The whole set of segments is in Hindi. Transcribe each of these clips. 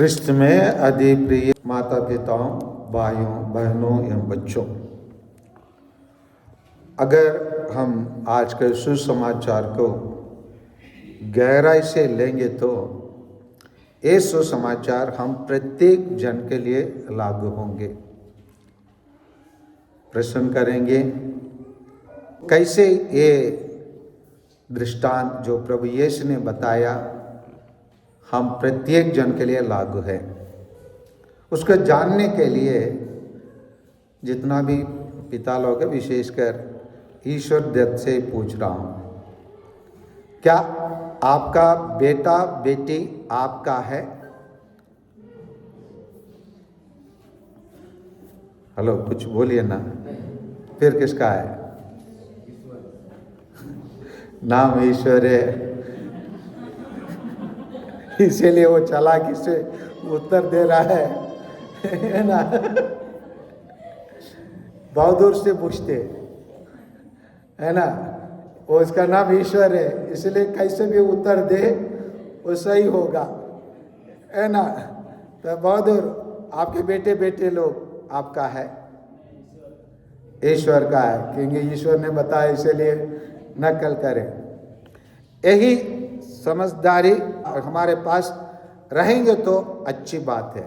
क्रिस्त में अति प्रिय माता पिताओं, भाइयों बहनों एवं बच्चों, अगर हम आज के सुसमाचार को गहराई से लेंगे तो ये सुसमाचार हम प्रत्येक जन के लिए लागू होंगे। प्रश्न करेंगे कैसे ये दृष्टांत जो प्रभु यीशु ने बताया हम प्रत्येक जन के लिए लागू है। उसको जानने के लिए जितना भी पिता लोग हैं, विशेषकर ईश्वर दत्त से पूछ रहा हूँ, क्या आपका बेटा बेटी आपका है? हेलो, कुछ बोलिए ना। फिर किसका है? नाम ईश्वर है, इसीलिए वो चालाकी से उत्तर दे रहा है ना। बहादुर से पूछते है ना, वो उसका नाम ईश्वर है, इसलिए कैसे भी उत्तर दे वो सही होगा, है ना। तो बहादुर, आपके बेटे बेटे लोग आपका है? ईश्वर का है, क्योंकि ईश्वर ने बताया, इसलिए नकल करें। यही समझदारी हमारे पास रहेंगे तो अच्छी बात है,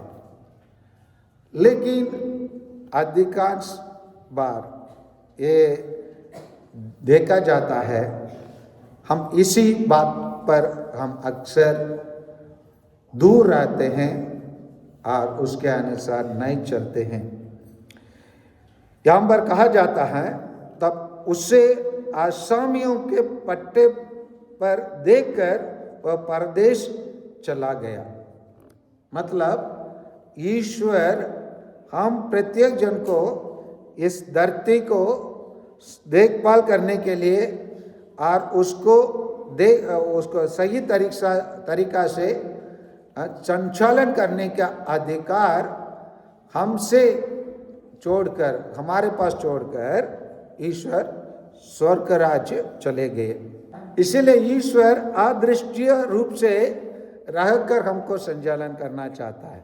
लेकिन अधिकांश बार ये देखा जाता है हम इसी बात पर हम अक्सर दूर रहते हैं और उसके अनुसार नहीं चलते हैं। यहाँ पर कहा जाता है, तब उससे आसामियों के पट्टे पर देखकर वह परदेश चला गया। मतलब ईश्वर हम प्रत्येक जन को इस धरती को देखभाल करने के लिए और उसको सही तरीका से संचालन करने का अधिकार हमसे छोड़कर, हमारे पास छोड़कर ईश्वर स्वर्ग राज्य चले गए। इसीलिए ईश्वर अदृश्य रूप से रहकर हमको संचालन करना चाहता है।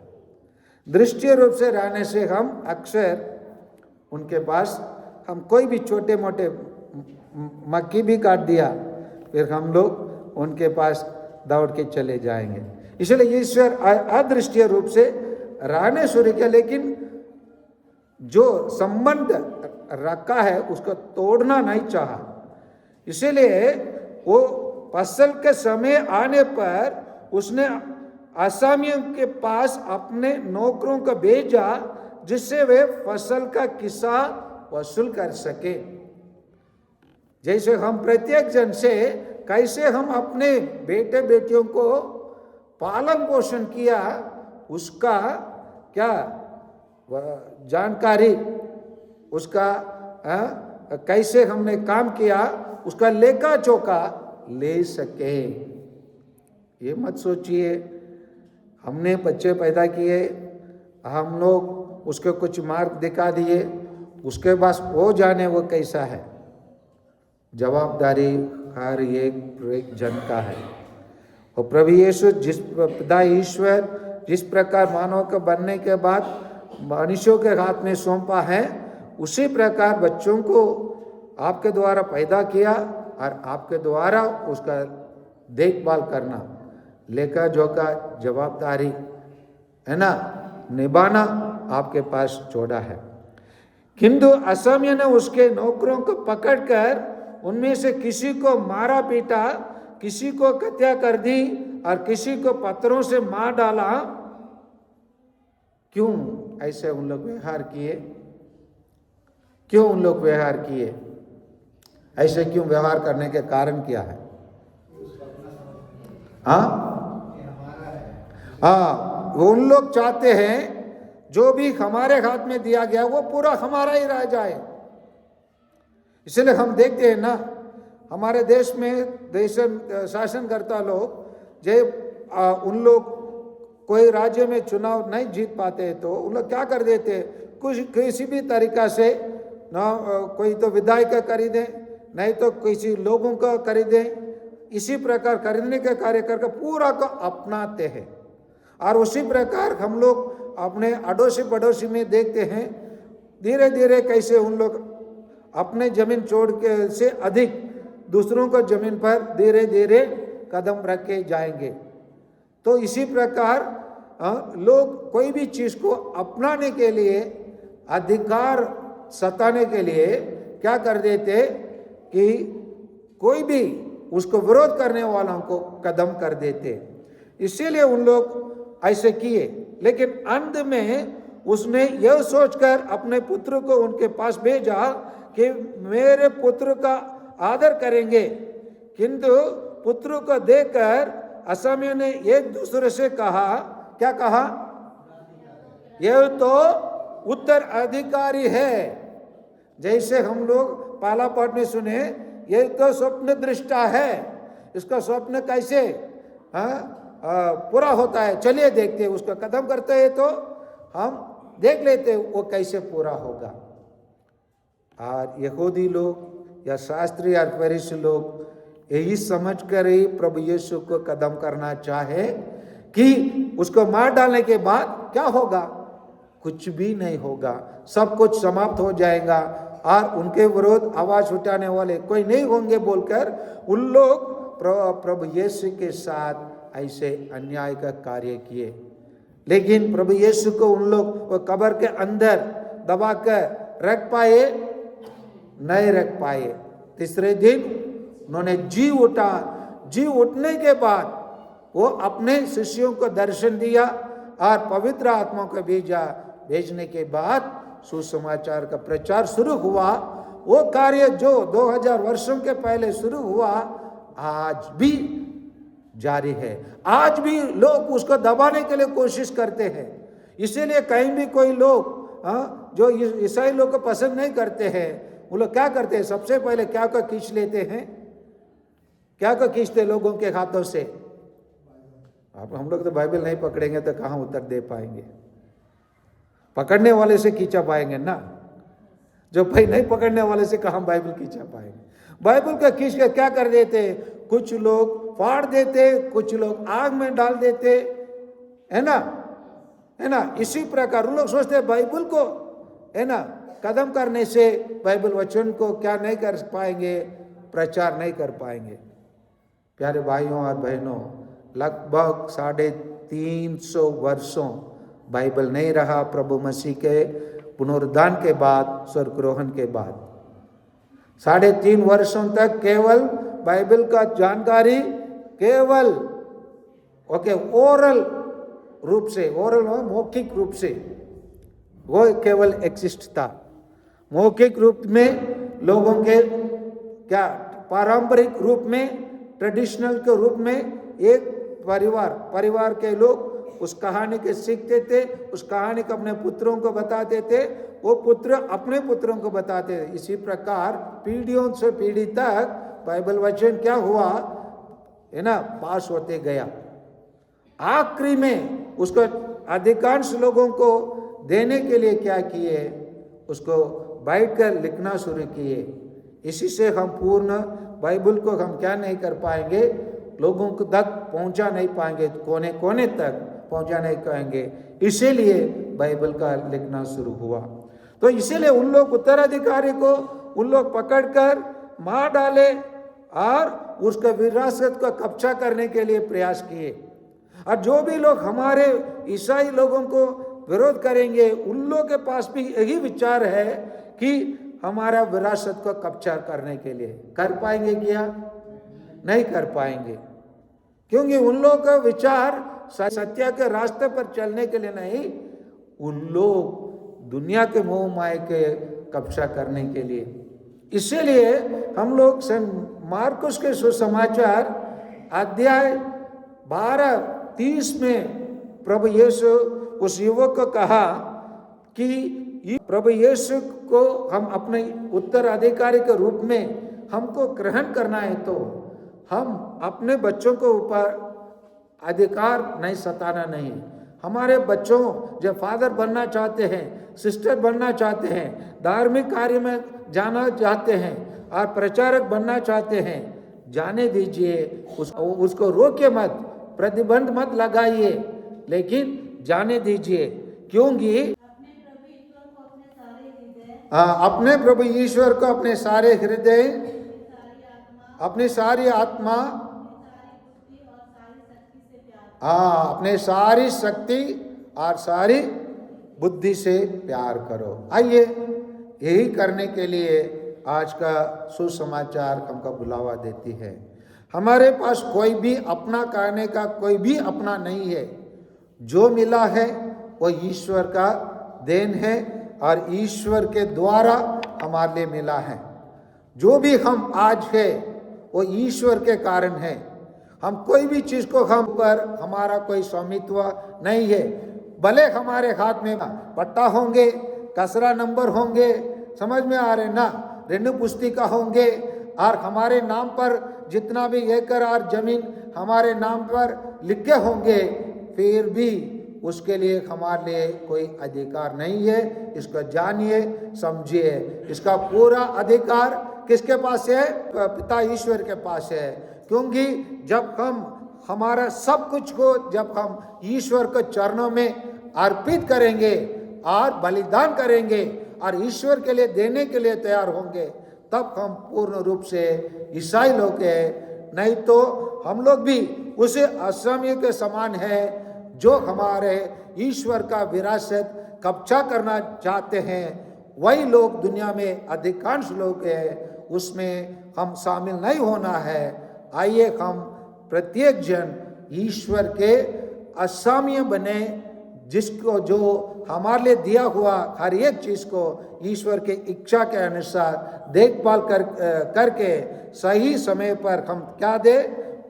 दृश्य रूप से रहने से हम अक्सर उनके पास, हम कोई भी छोटे मोटे मक्खी भी काट दिया, फिर हम लोग उनके पास दौड़ के चले जाएंगे। इसलिए ईश्वर अदृश्य रूप से रहने शुरू किया, लेकिन जो संबंध रखा है उसको तोड़ना नहीं चाहा। इसीलिए वो फसल के समय आने पर उसने आसामियों के पास अपने नौकरों को भेजा, जिससे वे फसल का किस्सा वसूल कर सके। जैसे हम प्रत्येक जन से कैसे हम अपने बेटे बेटियों को पालन पोषण किया, उसका क्या जानकारी, उसका कैसे हमने काम किया, उसका लेखा जोखा ले सके। ये मत सोचिए हमने बच्चे पैदा किए, हम लोग उसको कुछ मार्ग दिखा दिए, उसके पास वो जाने वो कैसा है। जवाबदारी हर एक जन का है। और प्रभु यीशु पिता ईश्वर जिस प्रकार मानव के बनने के बाद मनुष्यों के हाथ में सौंपा है, उसी प्रकार बच्चों को आपके द्वारा पैदा किया और आपके द्वारा उसका देखभाल करना, लेखा जोखा जवाबदारी है ना, निभाना आपके पास छोड़ा है। किंतु असामियों ने उसके नौकरों को पकड़कर उनमें से किसी को मारा पीटा, किसी को हत्या कर दी और किसी को पत्थरों से मार डाला। क्यों ऐसे उन लोग व्यवहार किए? क्यों उन लोग व्यवहार किए? ऐसे क्यों व्यवहार करने के कारण क्या है? उन लोग चाहते हैं जो भी हमारे हाथ में दिया गया वो पूरा हमारा ही रह जाए। इसलिए हम देखते हैं ना, हमारे देश में शासनकर्ता लोग उन लोग कोई राज्य में चुनाव नहीं जीत पाते तो उन लोग क्या कर देते, कुछ किसी भी तरीका से ना, कोई तो विधायक खरीदे, नहीं तो किसी लोगों को खरीदे, इसी प्रकार खरीदने के कार्य करके पूरा को अपनाते हैं। और उसी प्रकार हम लोग अपने अड़ोसी पड़ोसी में देखते हैं, धीरे धीरे कैसे उन लोग अपने जमीन छोड़ के से अधिक दूसरों को जमीन पर धीरे धीरे कदम रख के जाएंगे। तो इसी प्रकार लोग कोई भी चीज को अपनाने के लिए, अधिकार सताने के लिए क्या कर देते कि कोई भी उसको विरोध करने वालों को कदम कर देते। इसीलिए उन लोग ऐसे किए, लेकिन अंत में उसने यह सोचकर अपने पुत्र को उनके पास भेजा कि मेरे पुत्र का आदर करेंगे, किंतु पुत्र को देखकर असमियों ने एक दूसरे से कहा, क्या कहा? यह तो उत्तराधिकारी है। जैसे हम लोग पहला पाठ में सुने, यह तो स्वप्न दृष्टा है, इसका स्वप्न कैसे पूरा होता है, चलिए देखते हैं। उसका कदम करते हैं तो हम देख लेते वो कैसे पूरा होगा। और यहूदी लोग या शास्त्री या फरीसी लोग यही समझकर ही प्रभु यीशु को कदम करना चाहे कि उसको मार डालने के बाद क्या होगा? कुछ भी नहीं होगा, सब कुछ समाप्त हो जाएगा और उनके विरोध आवाज उठाने वाले कोई नहीं होंगे बोलकर उन लोग प्रभु यीशु के साथ ऐसे अन्याय का कार्य किए। लेकिन प्रभु यीशु को उन लोग वो कब्र के अंदर दबाकर रख पाए? नहीं रख पाए। तीसरे दिन उन्होंने जी उठा। जी उठने के बाद वो अपने शिष्यों को दर्शन दिया और पवित्र आत्मा को भेजने के बाद सुसमाचार का प्रचार शुरू हुआ। वो कार्य जो 2000 वर्षों के पहले शुरू हुआ आज भी जारी है। आज भी लोग उसको दबाने के लिए कोशिश करते हैं। इसीलिए कहीं भी कोई लोग जो ईसाई लोग को पसंद नहीं करते हैं, वो लोग क्या करते हैं? सबसे पहले क्या को खींच लेते हैं? क्या को खींचते लोगों के हाथों से? अब हम लोग तो बाइबल नहीं पकड़ेंगे तो कहाँ उत्तर दे पाएंगे? पकड़ने वाले से खींचा पाएंगे ना। जो भाई नहीं पकड़ने वाले से कहाँ बाइबल खींचा पाएंगे? बाइबल का खींच के क्या कर देते? कुछ लोग फाड़ देते, कुछ लोग आग में डाल देते, है ना। इसी प्रकार उन लोग सोचते हैं बाइबल को, है ना, कदम करने से बाइबल वचन को क्या नहीं कर पाएंगे? प्रचार नहीं कर पाएंगे। प्यारे भाइयों और बहनों, लगभग 350 वर्षों बाइबल नहीं रहा प्रभु मसीह के पुनरुद्धान के बाद, स्वर्गारोहण के बाद। 3.5 वर्षों तक केवल बाइबल का जानकारी केवल ओरल रूप से, ओरल मौखिक रूप से वो केवल एक्सिस्ट था। मौखिक रूप में लोगों के क्या पारंपरिक रूप में, ट्रेडिशनल के रूप में एक परिवार के लोग उस कहानी के सीखते थे, उस कहानी को अपने पुत्रों को बताते थे, वो पुत्र अपने पुत्रों को बताते थे। इसी प्रकार पीढ़ियों से पीढ़ी तक बाइबल वचन क्या हुआ, है ना, पास होते गया। आखिरी में उसको अधिकांश लोगों को देने के लिए क्या किए? उसको बैठकर लिखना शुरू किए। इसी से हम पूर्ण बाइबल को हम क्या नहीं कर पाएंगे? लोगों को तक पहुंचा नहीं पाएंगे, कोने कोने तक पहुंचा नहीं पाएंगे। इसीलिए बाइबल का लिखना शुरू हुआ। तो इसीलिए उन लोग उत्तराधिकारी को उन लोग पकड़कर मार डाले और उसका विरासत को कब्जा करने के लिए प्रयास किए। और जो भी लोग हमारे ईसाई लोगों को विरोध करेंगे, उन लोगों के पास भी यही विचार है कि हमारा विरासत को कब्जा करने के लिए। कर पाएंगे क्या? नहीं कर पाएंगे, क्योंकि उन लोगों का विचार सत्य के रास्ते पर चलने के लिए नहीं, उन लोग दुनिया के मोह माया के कब्जा करने के लिए। इसीलिए हम लोग मार्कुस के सुसमाचार अध्याय 12:30 में प्रभु यीशु उस युवक को कहा कि प्रभु यीशु को हम अपने उत्तराधिकारी के रूप में हमको ग्रहण करना है, तो हम अपने बच्चों को ऊपर अधिकार नहीं सताना नहीं। हमारे बच्चों जो फादर बनना चाहते हैं, सिस्टर बनना चाहते हैं, धार्मिक कार्य में जाना चाहते हैं और प्रचारक बनना चाहते हैं, जाने दीजिए, उसको रोके मत, प्रतिबंध मत लगाइए। लेकिन जाने दीजिए, क्योंकि अपने प्रभु ईश्वर को अपने सारे हृदय, अपनी सारी आत्मा, अपने सारी शक्ति और सारी बुद्धि से प्यार करो। आइए, यही करने के लिए आज का सुसमाचार हमको बुलावा देती है। हमारे पास कोई भी अपना करने का कोई भी अपना नहीं है। जो मिला है वो ईश्वर का देन है और ईश्वर के द्वारा हमारे लिए मिला है। जो भी हम आज है वो ईश्वर के कारण है। हम कोई भी चीज को हम पर हमारा कोई स्वामित्व नहीं है। भले हमारे हाथ में पट्टा होंगे, कसरा नंबर होंगे, समझ में आ रहे ना, रेणु पुस्तिका होंगे और हमारे नाम पर जितना भी एकड़ और जमीन हमारे नाम पर लिखे होंगे, फिर भी उसके लिए हमारे लिए कोई अधिकार नहीं है। इसको जानिए, समझिए। इसका पूरा अधिकार किसके पास है? पिता ईश्वर के पास है। क्योंकि जब हम हमारा सब कुछ को जब हम ईश्वर के चरणों में अर्पित करेंगे और बलिदान करेंगे और ईश्वर के लिए देने के लिए तैयार होंगे, तब हम पूर्ण रूप से ईसाई लोग हैं। नहीं तो हम लोग भी उसे असमय के समान है जो हमारे ईश्वर का विरासत कब्जा करना चाहते हैं। वही लोग दुनिया में अधिकांश लोग हैं, उसमें हम शामिल नहीं होना है। आइए हम प्रत्येक जन ईश्वर के असाम्य बने, जिसको जो हमारे लिए दिया हुआ हर एक चीज को ईश्वर के इच्छा के अनुसार देखभाल करके सही समय पर हम क्या दे,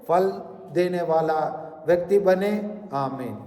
फल देने वाला व्यक्ति बने। आमीन।